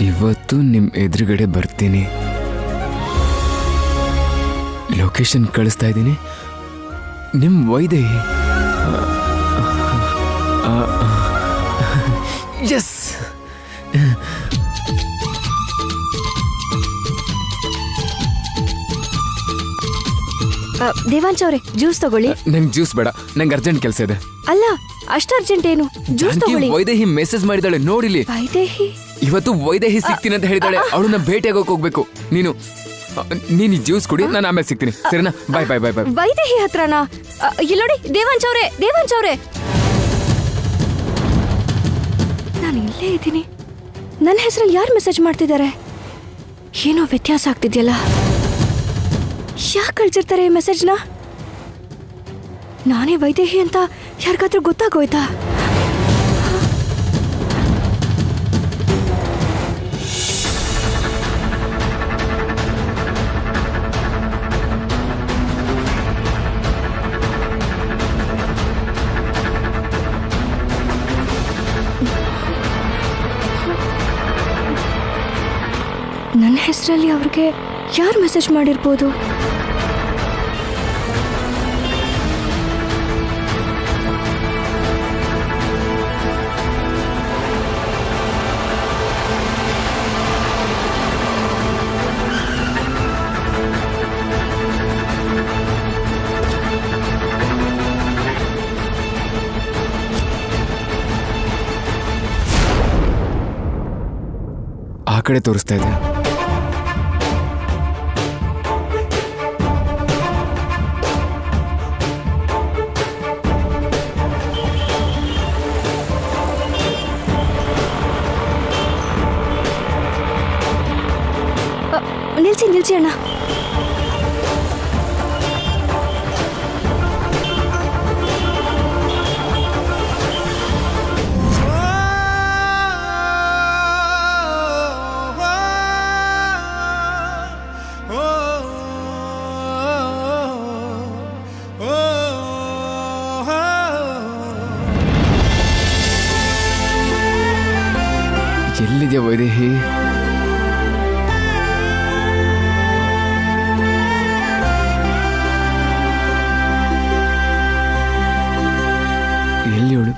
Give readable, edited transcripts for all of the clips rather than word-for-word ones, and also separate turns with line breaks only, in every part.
ಇವತ್ತು ನಿಮ್ಮ ಎದುರುಗಡೆ ಬರ್ತೀನಿ. ಲೊಕೇಶನ್ ಕಳಿಸ್ತಾ ಇದ್ದೀನಿ. ನಿಮ್ಮ ವೈದೇಹಿ. ಎಸ್.
ದೇವಾಂಶ್ ಅವರೇ, ಜ್ಯೂಸ್ ತಗೊಳ್ಳಿ.
ನಂಗೆ ಜ್ಯೂಸ್ ಬೇಡ, ನಂಗೆ ಅರ್ಜೆಂಟ್ ಕೆಲಸ ಇದೆ.
ಅಲ್ಲ, ಅಷ್ಟು ಅರ್ಜೆಂಟ್ ಏನು? ಜ್ಯೂಸ್ ತಗೊಳ್ಳಿ.
ವೈದೇಹಿ ಮೆಸೇಜ್ ಮಾಡಿದಾಳೆ ನೋಡಿಲಿ.
ವೈದೇಹಿ
ಇವತ್ತು ವೈದೇಹಿ ಸಿಗ್ತೀನಿ ಅಂತ ಹೇಳಿದಾಳೆ. ಅವಳನ್ನ ಭೇಟಿಯಾಗೋಕೆ ಹೋಗ್ಬೇಕು. ನೀನು ಜ್ಯೂಸ್ ಕುಡಿ, ನಾನು ಆಮೇಲೆ ಸಿಗ್ತೀನಿ, ಸರಿನಾ? ಬಾಯ್ ಬಾಯ್ ಬಾಯ್ ಬಾಯ್.
ವೈದೇಹಿ ಹತ್ರನಾ? ಇಲ್ಲಿ ನೋಡಿ ದೇವಾಂಶ್ ಅವರೇ, ದೇವಾಂಶ್ ಅವರೇ, ನಾನು ಇಲ್ಲೇ ಇದ್ದೀನಿ. ನನ್ನ ಹೆಸರಲ್ಲಿ ಯಾರು ಮೆಸೇಜ್ ಮಾಡ್ತಿದ್ದಾರೆ? ಏನೋ ವ್ಯತ್ಯಾಸ ಆಗ್ತಿದ್ಯಲ್ಲ. ಯಾಕೆ ಕಳ್ಸಿರ್ತಾರೆ ಈ ಮೆಸೇಜ್ನ? ನಾನೇ ವೈದೇಹಿ ಅಂತ ಯಾರಿಗಾದ್ರೂ ಗೊತ್ತಾಗೋಯ್ತಾ? ನನ್ನ ಹೆಸರಲ್ಲಿ ಅವ್ರಿಗೆ ಯಾರು ಮೆಸೇಜ್ ಮಾಡಿರ್ಬೋದು?
ಆ ಕಡೆ ತೋರಿಸ್ತಾ ಇದೆ.
ನಿಲ್ಸಿ ನಿಲ್ಸಿ ಅಣ್ಣ.
ಎಲ್ಲಿದೆ ವೈದೇಹಿ? ಎಲ್ಲಿ ಅವಳು?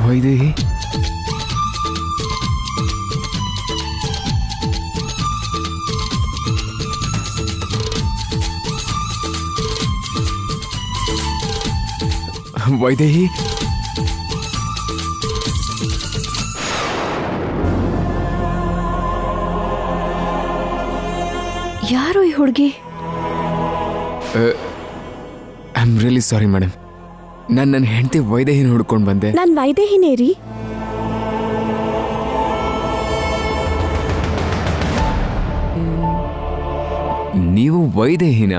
ವೈದೇಹಿ ವೈದೇಹಿ
ಯಾರು ಈ ಹುಡುಗಿ?
I am really sorry madam. ನಾನು ನನ್ನ ಹೆಂಡತಿ ವೈದೇಹಿನ ಹುಡ್ಕೊಂಡು ಬಂದೆ.
ನಾನು ವೈದೇಹಿನೇ ರೀ.
ನೀವು ವೈದೇಹಿನ?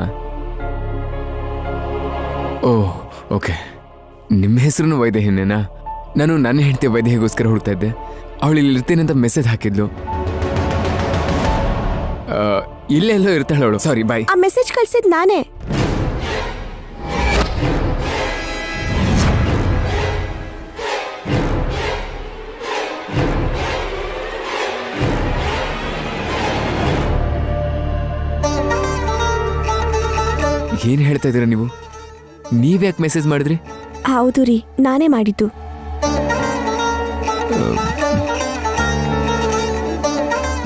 Oh okay. ನಿಮ್ಮ ಹೆಸರು ವೈದೇಹಿನೇನಾ? ನಾನು ನನ್ನ ಹೆಂಡತಿ ವೈದೇಹಿಗೋಸ್ಕರ ಹುಡ್ತಾ ಇದ್ದೆ. ಅವಳು ಇಲ್ಲಿ ಇರ್ತೀನಿ ಅಂತ ಮೆಸೇಜ್ ಹಾಕಿದ್ಲು. ಇಲ್ಲೆಲ್ಲೋ ಇರ್ತಾಳೆ ಅವಳು. ಸಾರಿ ಬಾಯ್.
ಆ ಮೆಸೇಜ್ ಕಳ್ಸಿದ್ ನಾನೇ.
ಏನ್ ಹೇಳ್ತಾ ಇದ್ದೀರಾ ನೀವು? ನೀವ್ಯಾಕೆ ಮೆಸೇಜ್ ಮಾಡಿದ್ರಿ?
ಹೌದು ರೀ, ನಾನೇ ಮಾಡಿದ್ದು.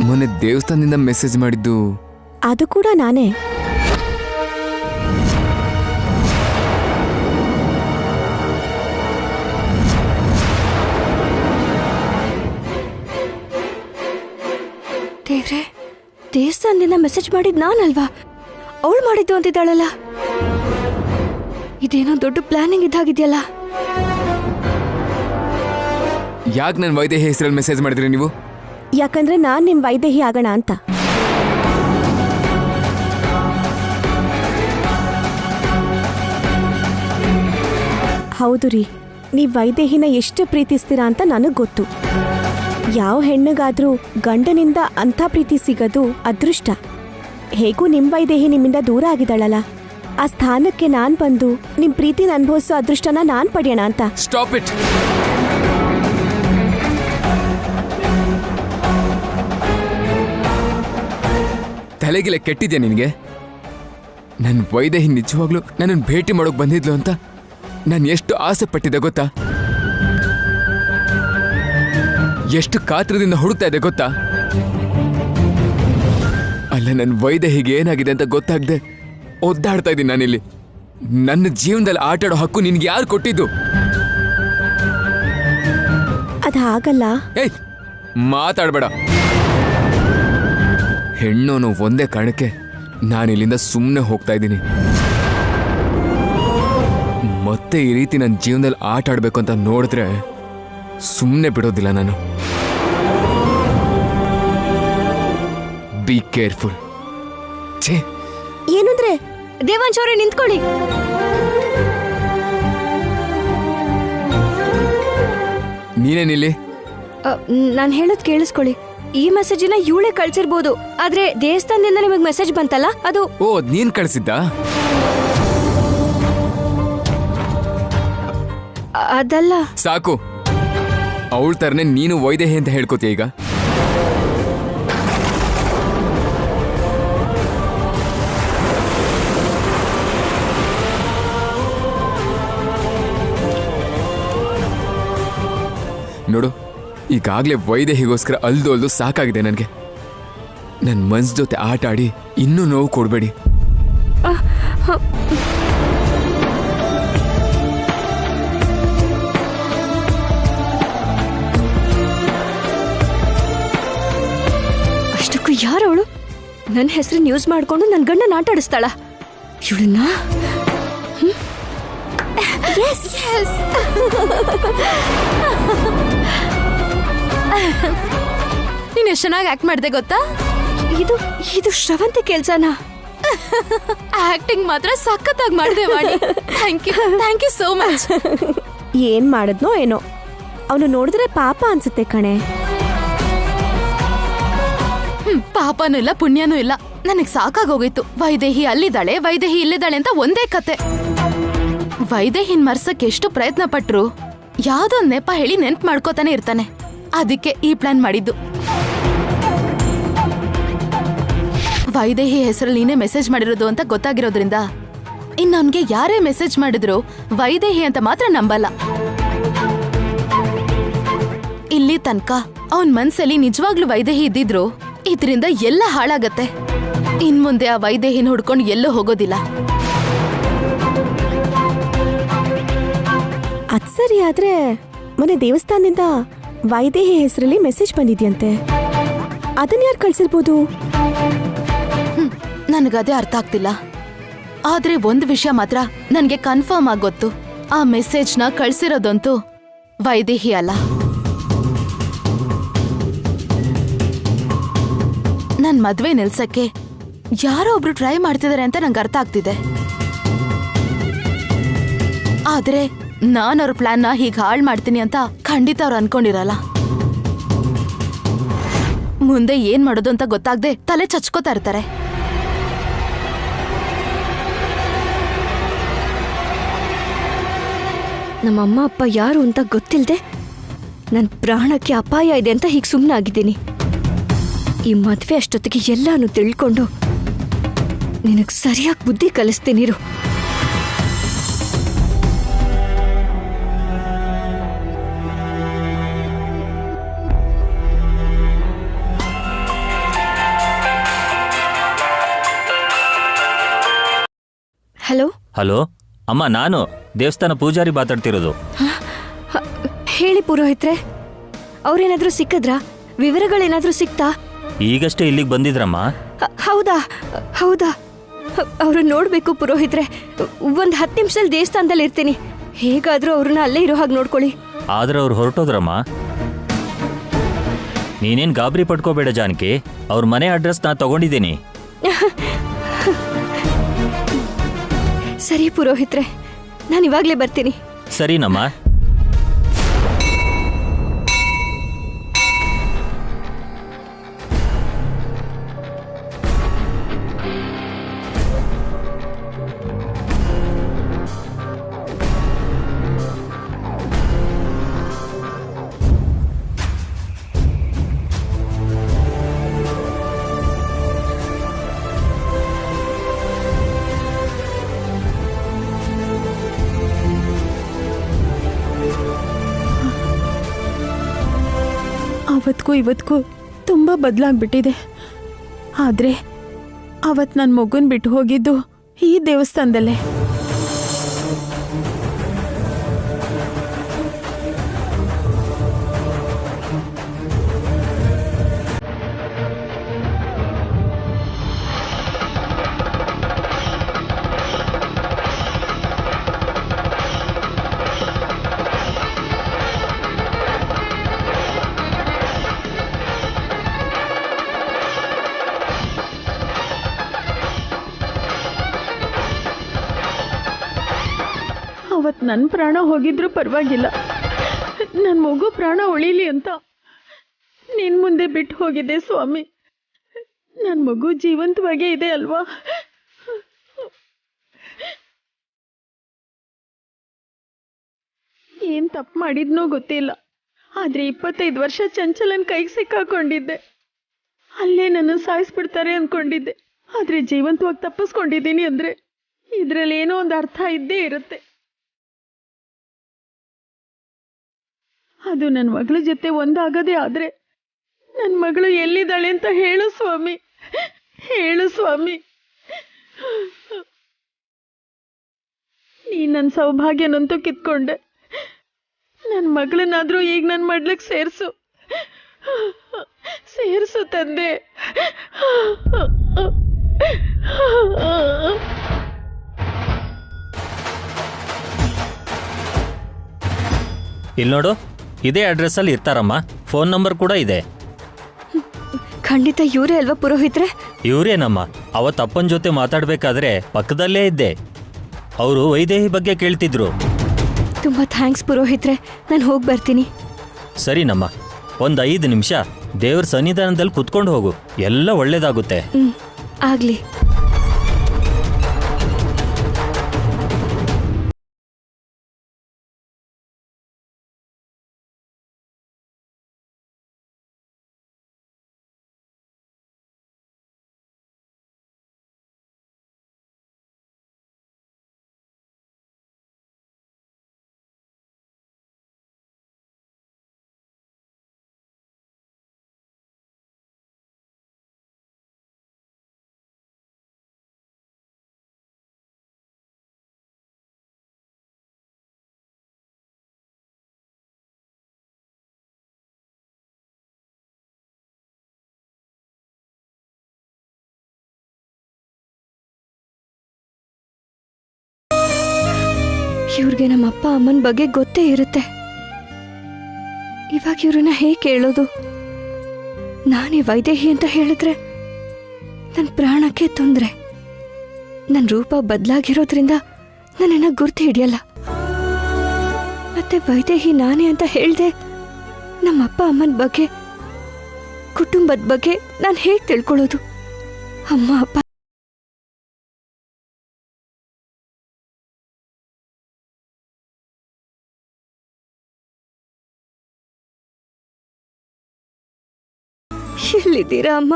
ಮೊನ್ನೆ ದೇವಸ್ಥಾನದಿಂದ ಮೆಸೇಜ್ ಮಾಡಿದ್ದು
ಅದು ಕೂಡ ನಾನೇ. ದೇವಸ್ಥಾನದಿಂದ ಮೆಸೇಜ್ ಮಾಡಿದ್ ನಾನಲ್ವಾ? ಅವಳು ಮಾಡಿದ್ದು ಅಂತಿದ್ದಾಳಲ್ಲ. ಇದೇನೋ ದೊಡ್ಡ ಪ್ಲಾನಿಂಗ್ ಇದ್ದಾಗಿದೆಯಲ್ಲ.
ಯಾಕೆ ನನ್ನ ವೈದೇಹಿ ಹೆಸರಲ್ಲಿ ಮೆಸೇಜ್ ಮಾಡಿದ್ರಿ ನೀವು?
ಯಾಕಂದ್ರೆ ನಾನ್ ನಿಮ್ ವೈದೇಹಿ ಆಗೋಣ ಅಂತ. ಹೌದು ರೀ, ನೀವ್ ವೈದೇಹಿನ ಎಷ್ಟು ಪ್ರೀತಿಸ್ತೀರಾ ಅಂತ ನನಗ್ ಗೊತ್ತು. ಯಾವ ಹೆಣ್ಣಿಗಾದ್ರೂ ಗಂಡನಿಂದ ಅಂಥ ಪ್ರೀತಿ ಸಿಗೋದು ಅದೃಷ್ಟ. ಹೇಗೂ ನಿಮ್ ವೈದೇಹಿ ನಿಮ್ಮಿಂದ ದೂರ ಆಗಿದ್ದಾಳಲ್ಲ, ಆ ಸ್ಥಾನಕ್ಕೆ ನಾನ್ ಬಂದು ನಿಮ್ ಪ್ರೀತಿನ ಅನುಭವಿಸೋ ಅದೃಷ್ಟನ ನಾನ್ ಪಡೆಯೋಣ ಅಂತ.
Stop it. ತಲೆಗಿಲೆ ಕೆಟ್ಟಿದ್ಯಾ ನಿನಗೆ? ನನ್ನ ವೈದೇಹಿ ನಿಜವಾಗ್ಲೂ ನನ್ನನ್ನು ಭೇಟಿ ಮಾಡೋಕೆ ಬಂದಿದ್ಲು ಅಂತ ನಾನು ಎಷ್ಟು ಆಸೆ ಪಟ್ಟಿದ್ದೆ ಗೊತ್ತಾ? ಎಷ್ಟು ಕಾತ್ರದಿಂದ ಹುಡುಕ್ತಾ ಇದ್ದೆ ಗೊತ್ತಾ? ಅಲ್ಲ, ನನ್ನ ವೈದೇಹಿಗೆ ಏನಾಗಿದೆ ಅಂತ ಗೊತ್ತಾಗದೆ ಒದ್ದಾಡ್ತಾ ಇದ್ದೀನಿ ನಾನಿಲ್ಲಿ. ನನ್ನ ಜೀವನದಲ್ಲಿ ಆಟಾಡೋ ಹಕ್ಕು ನಿನ್ಗೆ ಯಾರು ಕೊಟ್ಟಿದ್ದು?
ಅದಾಗಲ್ಲ.
ಏಯ್, ಮಾತಾಡಬೇಡ. ಹೆಣ್ಣೋನು ಒಂದೇ ಕಾರಣಕ್ಕೆ ನಾನಿಲ್ಲಿಂದ ಸುಮ್ಮನೆ ಹೋಗ್ತಾ ಇದ್ದೀನಿ. ಮತ್ತೆ ಈ ರೀತಿ ನನ್ನ ಜೀವನದಲ್ಲಿ ಆಟ ಆಡಬೇಕು ಅಂತ ನೋಡಿದ್ರೆ ಸುಮ್ಮನೆ ಬಿಡೋದಿಲ್ಲ ನಾನು. Be careful. ಛೇ,
ಏನಂದ್ರೆ?
ದೇವಾಂಶ್ ಅವರೇ ನಿಂತ್ಕೊಳ್ಳಿ.
ನೀನೇನಿಲ್ಲಿ?
ನಾನು ಹೇಳೋದು ಕೇಳಿಸ್ಕೊಳ್ಳಿ. ಈ ಮೆಸೇಜಿನ ಇವಳೇ ಕಳ್ಸಿರ್ಬೋದು, ಆದ್ರೆ ದೇವಸ್ಥಾನದಿಂದ ನಿಮಗೆ ಮೆಸೇಜ್ ಬಂತಲ್ಲ, ಅದು
ಓ, ನೀನ್ ಕಳಿಸಿದ್ದ?
ಅದಲ್ಲ.
ಸಾಕು, ಅವಳ ತರನೇ ನೀನು ವೈದೇಹಿ ಅಂತ ಹೇಳ್ಕೊತೀಯ ಈಗ. ನೋಡು, ಈಗಾಗಲೇ ವೈದೇಹಿಗೋಸ್ಕರ ಅಲ್ದು ಸಾಕಾಗಿದೆ ನನಗೆ. ನನ್ನ ಮನ್ಸ್ ಜೊತೆ ಆಟ ಆಡಿ ಇನ್ನೂ ನೋವು ಕೊಡಬೇಡಿ.
ಅಷ್ಟಕ್ಕೂ ಯಾರವಳು? ನನ್ನ ಹೆಸರನ್ನ ಯೂಸ್ ಮಾಡ್ಕೊಂಡು ನನ್ನ ಗಂಡನ ಆಟ ಆಡಿಸ್ತಾಳ ಇವಳನ್ನ?
ನೀನ್ ಎಷ್ಟು ಚೆನ್ನಾಗಿ ಆಕ್ಟ್ ಮಾಡಿದೆ ಗೊತ್ತಾ?
ಇದು ಇದು ಶ್ರವಂತಿ ಕೆಲ್ಸನಾ?
ಆಕ್ಟಿಂಗ್ ಮಾತ್ರ ಸಖತ್ತಾಗಿ ಮಾಡಿದೆ Vani. Thank you so much.
ಏನ್ ಮಾಡಿದ್ನೋ ಏನೋ, ಅವನು ನೋಡಿದ್ರೆ ಪಾಪ ಅನ್ಸುತ್ತೆ ಕಣೆ.
ಪಾಪನೂ ಇಲ್ಲ ಪುಣ್ಯನೂ ಇಲ್ಲ. ನನಗ್ ಸಾಕಾಗೋಗಿತ್ತು. ವೈದೇಹಿ ಅಲ್ಲಿದ್ದಾಳೆ, ವೈದೇಹಿ ಇಲ್ಲಿದ್ದಾಳೆ ಅಂತ ಒಂದೇ ಕತೆ. ವೈದೇಹಿನ್ ಮರ್ಸಕ್ ಎಷ್ಟು ಪ್ರಯತ್ನ ಪಟ್ರು ಯಾವ್ದೋ ನೆಪ ಹೇಳಿ ನೆನ್ಪ್ ಮಾಡ್ಕೋತಾನೆ ಇರ್ತಾನೆ. ಅದಕ್ಕೆ ಈ ಪ್ಲಾನ್ ಮಾಡಿದ್ದು. ವೈದೇಹಿ ಹೆಸರಲ್ಲಿ ನೀನೇ ಮೆಸೇಜ್ ಮಾಡಿರೋದು ಅಂತ ಗೊತ್ತಾಗಿರೋದ್ರಿಂದ ಇನ್ನು ಅವನ್ಗೆ ಯಾರೇ ಮೆಸೇಜ್ ಮಾಡಿದ್ರು ವೈದೇಹಿ ಅಂತ ಮಾತ್ರ ನಂಬಲ್ಲ. ಇಲ್ಲಿ ತನಕ ಅವನ್ ಮನ್ಸಲ್ಲಿ ನಿಜವಾಗ್ಲೂ ವೈದೇಹಿ ಇದ್ದಿದ್ರು ಇದರಿಂದ ಎಲ್ಲ ಹಾಳಾಗತ್ತೆ. ಇನ್ ಮುಂದೆ ಆ ವೈದೇಹಿನ ಹುಡ್ಕೊಂಡು ಎಲ್ಲೂ ಹೋಗೋದಿಲ್ಲ.
ಅದ್ ಸರಿ, ಆದ್ರೆ ಮೊನ್ನೆ ದೇವಸ್ಥಾನದಿಂದ ವೈದೇಹಿ ಹೆಸರಲ್ಲಿ ಮೆಸೇಜ್ ಬಂದಿದ್ಯಂತೆ. ಅದನ್ನ ಯಾರು ಕಳ್ಸಿರ್ಬೋದು?
ನನಗದೇ ಅರ್ಥ ಆಗ್ತಿಲ್ಲ. ಆದ್ರೆ ಒಂದು ವಿಷಯ ಮಾತ್ರ ನನ್ಗೆ ಕನ್ಫರ್ಮ್ ಆಗಿ ಗೊತ್ತು. ಆ ಮೆಸೇಜ್ನ ಕಳ್ಸಿರೋದಂತೂ ವೈದೇಹಿ ಅಲ್ಲ. ನನ್ ಮದ್ವೆ ನಿಲ್ಸಕ್ಕೆ ಯಾರೋ ಒಬ್ರು ಟ್ರೈ ಮಾಡ್ತಿದಾರೆ ಅಂತ ನಂಗೆ ಅರ್ಥ ಆಗ್ತಿದೆ. ಆದ್ರೆ ನಾನು ಅವ್ರ ಪ್ಲಾನ್ನ ಹೀಗೆ ಹಾಳು ಮಾಡ್ತೀನಿ ಅಂತ ಖಂಡಿತ ಅವ್ರು ಅನ್ಕೊಂಡಿರಲ್ಲ. ಮುಂದೆ ಏನ್ ಮಾಡೋದು ಅಂತ ಗೊತ್ತಾಗದೆ ತಲೆ ಚಚ್ಕೋತಾ ಇರ್ತಾರೆ.
ನಮ್ಮಮ್ಮ ಅಪ್ಪ ಯಾರು ಅಂತ ಗೊತ್ತಿಲ್ಲದೆ ನನ್ನ ಪ್ರಾಣಕ್ಕೆ ಅಪಾಯ ಇದೆ ಅಂತ ಹೀಗೆ ಸುಮ್ಮನಾಗಿದ್ದೀನಿ. ಈ ಮದುವೆ ಅಷ್ಟೊತ್ತಿಗೆ ಎಲ್ಲಾನು ತಿಳ್ಕೊಂಡು ನಿನಗೆ ಸರಿಯಾಗಿ ಬುದ್ಧಿ ಕಲಿಸ್ತೀನಿರು. ಹಲೋ
ಹಲೋ ಅಮ್ಮ, ನಾನು ದೇವಸ್ಥಾನ ಪೂಜಾರಿ ಮಾತಾಡ್ತಿರೋದು.
ಹೇಳಿ ಪುರೋಹಿತ್ರೆ, ಅವ್ರೇನಾದ್ರೂ ಸಿಕ್ಕಿದ್ರಾ? ವಿವರಗಳೇನಾದ್ರೂ ಸಿಕ್ತಾ?
ಈಗಷ್ಟೇ ಇಲ್ಲಿಗೆ ಬಂದಿದ್ರಮ್ಮ.
ಹೌದಾ ಹೌದಾ ಅವ್ರನ್ನ ನೋಡ್ಬೇಕು ಪುರೋಹಿತ್ರೆ. ಒಂದು 10 ನಿಮಿಷದಲ್ಲಿ ದೇವಸ್ಥಾನದಲ್ಲಿ ಇರ್ತೀನಿ. ಹೇಗಾದ್ರೂ ಅವ್ರನ್ನ ಅಲ್ಲೇ ಇರೋ ಹಾಗೆ ನೋಡ್ಕೊಳ್ಳಿ.
ಆದ್ರೆ ಅವ್ರು ಹೊರಟೋದ್ರಮ್ಮ. ನೀನೇನ್ ಗಾಬರಿ ಪಡ್ಕೋಬೇಡ ಜಾನಕಿ, ಅವ್ರ ಮನೆ ಅಡ್ರೆಸ್ ನಾ ತಗೊಂಡಿದ್ದೀನಿ.
ಸರಿ ಪುರೋಹಿತ್ರೆ, ನಾನು ಇವಾಗಲೇ ಬರ್ತೀನಿ.
ಸರಿನಮ್ಮ.
ಅವತ್ತಿಗೂ ಇವತ್ತಿಗೂ ತುಂಬ ಬದಲಾಗ್ಬಿಟ್ಟಿದೆ. ಆದರೆ ಅವತ್ತು ನನ್ನ ಮಗುನ ಬಿಟ್ಟು ಹೋಗಿದ್ದು ಈ ದೇವಸ್ಥಾನದಲ್ಲೇ. ಅವತ್ತು ನನ್ನ ಪ್ರಾಣ ಹೋಗಿದ್ರೂ ಪರವಾಗಿಲ್ಲ, ನನ್ನ ಮಗು ಪ್ರಾಣ ಉಳಿಲಿ ಅಂತ ನಿನ್ನ ಮುಂದೆ ಬಿಟ್ಟು ಹೋಗಿದ್ದೆ ಸ್ವಾಮಿ. ನನ್ನ ಮಗು ಜೀವಂತವಾಗೇ ಇದೆ ಅಲ್ವಾ? ಏನ್ ತಪ್ಪು ಮಾಡಿದ್ನೋ ಗೊತ್ತಿಲ್ಲ, ಆದ್ರೆ 25 ವರ್ಷ ಚಂಚಲನ್ ಕೈಗೆ ಸಿಕ್ಕಾಕೊಂಡಿದ್ದೆ. ಅಲ್ಲೇ ನನ್ನ ಸಾಯಿಸ್ಬಿಡ್ತಾರೆ ಅನ್ಕೊಂಡಿದ್ದೆ. ಆದ್ರೆ ಜೀವಂತವಾಗಿ ತಪ್ಪಿಸ್ಕೊಂಡಿದ್ದೀನಿ ಅಂದ್ರೆ ಇದ್ರಲ್ಲಿ ಏನೋ ಒಂದು ಅರ್ಥ ಇದ್ದೇ ಇರುತ್ತೆ. ಅದು ನನ್ನ ಮಗಳ ಜೊತೆ ಒಂದಾಗದೇ ಆದ್ರೆ ನನ್ನ ಮಗಳು ಎಲ್ಲಿದ್ದಾಳೆ ಅಂತ ಹೇಳು ಸ್ವಾಮಿ, ಹೇಳು ಸ್ವಾಮಿ. ನೀ ನನ್ನ ಸೌಭಾಗ್ಯನಂತೂ ಕಿತ್ಕೊಂಡೆ. ನನ್ನ ಮಗಳನ್ನಾದ್ರೂ ಈಗ ನನ್ನ ಮಡ್ಲಿಗೆ ಸೇರಿಸು ತಂದೆ.
ಇಲ್ಲಿ ನೋಡು, ಇದೇ ಅಡ್ರೆಸ್ಸಲ್ಲಿ ಇರ್ತಾರಮ್ಮ. ಫೋನ್ ನಂಬರ್ ಕೂಡ ಇದೆ.
ಖಂಡಿತ ಇವರೇ ಅಲ್ವಾ ಪುರೋಹಿತ್ರೆ?
ಇವರೇನಮ್ಮ. ಅವತ್ತು ಅಪ್ಪನ ಜೊತೆ ಮಾತಾಡ್ಬೇಕಾದ್ರೆ ಪಕ್ಕದಲ್ಲೇ ಇದ್ದೆ. ಅವರು ವೈದೇಹಿ ಬಗ್ಗೆ ಕೇಳ್ತಿದ್ರು.
ತುಂಬಾ ಥ್ಯಾಂಕ್ಸ್ ಪುರೋಹಿತ್ರೆ, ನಾನು ಹೋಗಿ ಬರ್ತೀನಿ.
ಸರಿನಮ್ಮ, ಒಂದು 5 ನಿಮಿಷ ದೇವ್ರ ಸನ್ನಿಧಾನದಲ್ಲಿ ಕುತ್ಕೊಂಡು ಹೋಗು, ಎಲ್ಲ ಒಳ್ಳೇದಾಗುತ್ತೆ.
ಆಗ್ಲಿ. ಇವ್ರಿಗೆ ನಮ್ಮ ಅಪ್ಪ ಅಮ್ಮನ ಬಗ್ಗೆ ಗೊತ್ತೇ ಇರುತ್ತೆ. ಇವಾಗ ಇವ್ರನ್ನ ಹೇಗೆ ಕೇಳೋದು? ನಾನೇ ವೈದೇಹಿ ಅಂತ ಹೇಳಿದ್ರೆ ನನ್ನ ಪ್ರಾಣಕ್ಕೆ ತೊಂದರೆ. ನನ್ನ ರೂಪ ಬದಲಾಗಿರೋದ್ರಿಂದ ನನ್ನನ್ನು ಗುರ್ತು ಹಿಡಿಯಲ್ಲ. ಮತ್ತೆ ವೈದೇಹಿ ನಾನೇ ಅಂತ ಹೇಳ್ದೆ ನಮ್ಮ ಅಪ್ಪ ಅಮ್ಮನ ಬಗ್ಗೆ, ಕುಟುಂಬದ ಬಗ್ಗೆ ನಾನು ಹೇಗೆ ತಿಳ್ಕೊಳ್ಳೋದು? ಅಮ್ಮ ಅಪ್ಪ ಎಲ್ಲಿದ್ದೀರಾ ಅಮ್ಮ?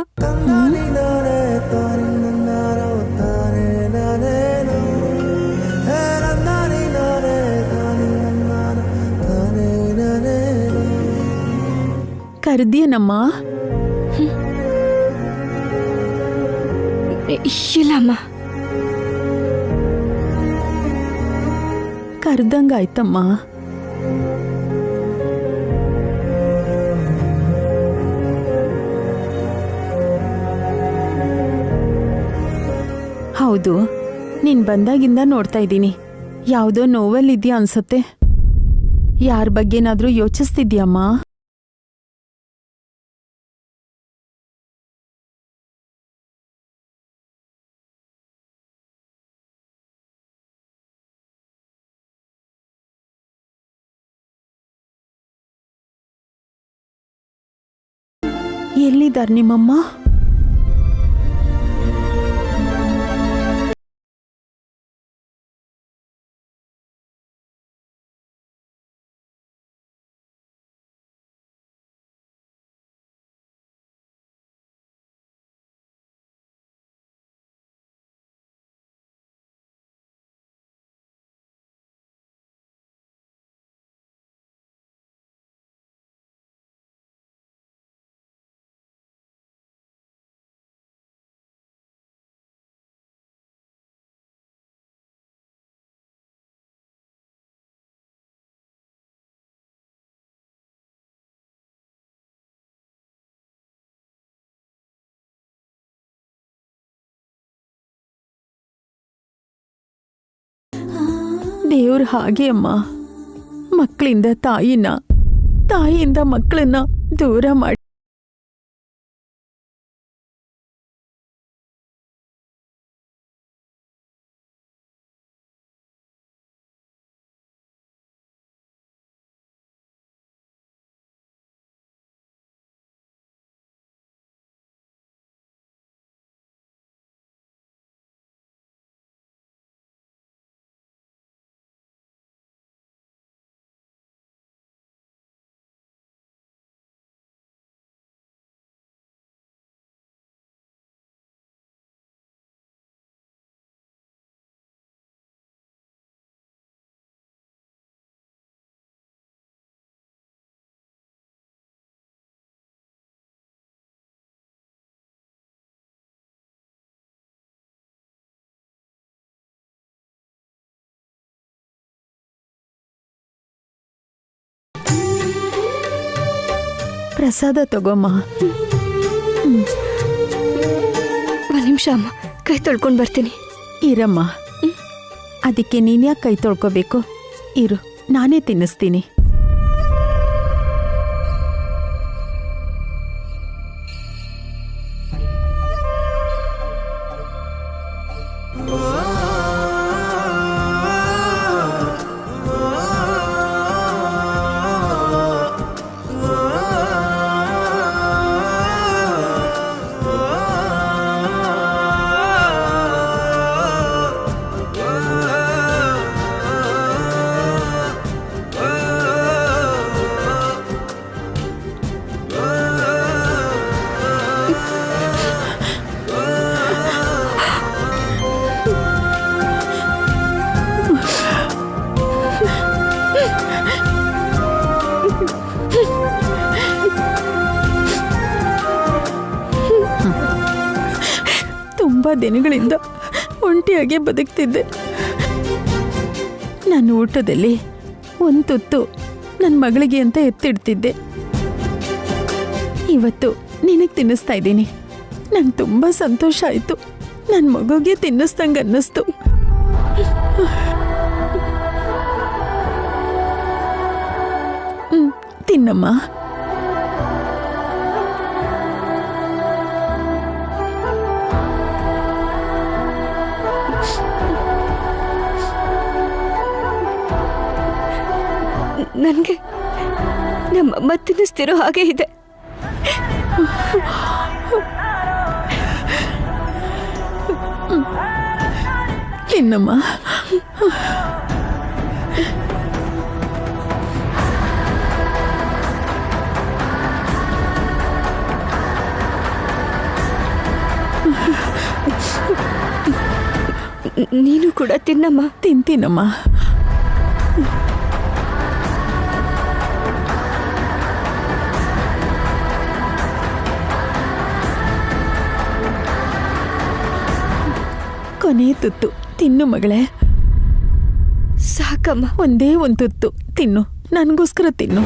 ಕರ್ದಿಯನಮ್ಮ?
ಇಲ್ಲಮ್ಮ.
ಕರ್ದಂಗಾಯ್ತಮ್ಮ.
ಹೌದು, ನೀನ್ ಬಂದಾಗಿಂದ ನೋಡ್ತಾ ಇದ್ದೀನಿ. ಯಾವುದೋ ನೋವಲ್ಲಿದ್ಯಾ ಅನ್ಸತ್ತೆ. ಯಾರ ಬಗ್ಗೆನಾದ್ರೂ ಯೋಚಿಸ್ತಿದ್ಯಮ್ಮ? ಎಲ್ಲಿದ್ದಾರೆ ನಿಮ್ಮಮ್ಮ? ದೇವ್ರು ಹಾಗೆ ಅಮ್ಮ, ಮಕ್ಕಳಿಂದ ತಾಯಿನ, ತಾಯಿಯಿಂದ ಮಕ್ಕಳನ್ನ ದೂರ ಮಾಡಿ ಪ್ರಸಾದ ತಗೋಮ್ಮ.
ಒಂದು ನಿಮಿಷ ಅಮ್ಮ, ಕೈ ತೊಳ್ಕೊಂಡು ಬರ್ತೀನಿ.
ಇರಮ್ಮ, ಅದಕ್ಕೆ ನೀನ್ಯಾಕೆ ಕೈ ತೊಳ್ಕೋಬೇಕು? ಇರು, ನಾನೇ ತಿನ್ನಿಸ್ತೀನಿ. ತುಂಬ ದಿನಗಳಿಂದ ಒಂಟಿಯಾಗೆ ಬದುಕ್ತಿದ್ದೆ. ನಾನು ಊಟದಲ್ಲಿ ಒಂದು ತುತ್ತು ನನ್ನ ಮಗಳಿಗೆ ಅಂತ ಎತ್ತಿಡ್ತಿದ್ದೆ. ಇವತ್ತು ನಿನಗೆ ತಿನ್ನಿಸ್ತಾ ಇದ್ದೀನಿ. ನಂಗೆ ತುಂಬ ಸಂತೋಷ ಆಯಿತು. ನನ್ನ ಮಗುಗೆ ತಿನ್ನಿಸ್ದಂಗೆ ಅನ್ನಿಸ್ತು. ತಿನ್ನಮ್ಮ.
ನನಗೆ ನಮ್ಮಮ್ಮ ತಿನ್ನಿಸ್ತಿರೋ ಹಾಗೆ ಇದೆ.
ತಿನ್ನಮ್ಮ.
ನೀನು ಕೂಡ ತಿನ್ನಮ್ಮ.
ತಿಂತೀನಮ್ಮ. ಕೊನೆ ತುತ್ತು ತಿನ್ನು ಮಗಳೇ.
ಸಾಕಮ್ಮ.
ಒಂದೇ ಒಂದು ತುತ್ತು ತಿನ್ನು, ನನಗೋಸ್ಕರ ತಿನ್ನು.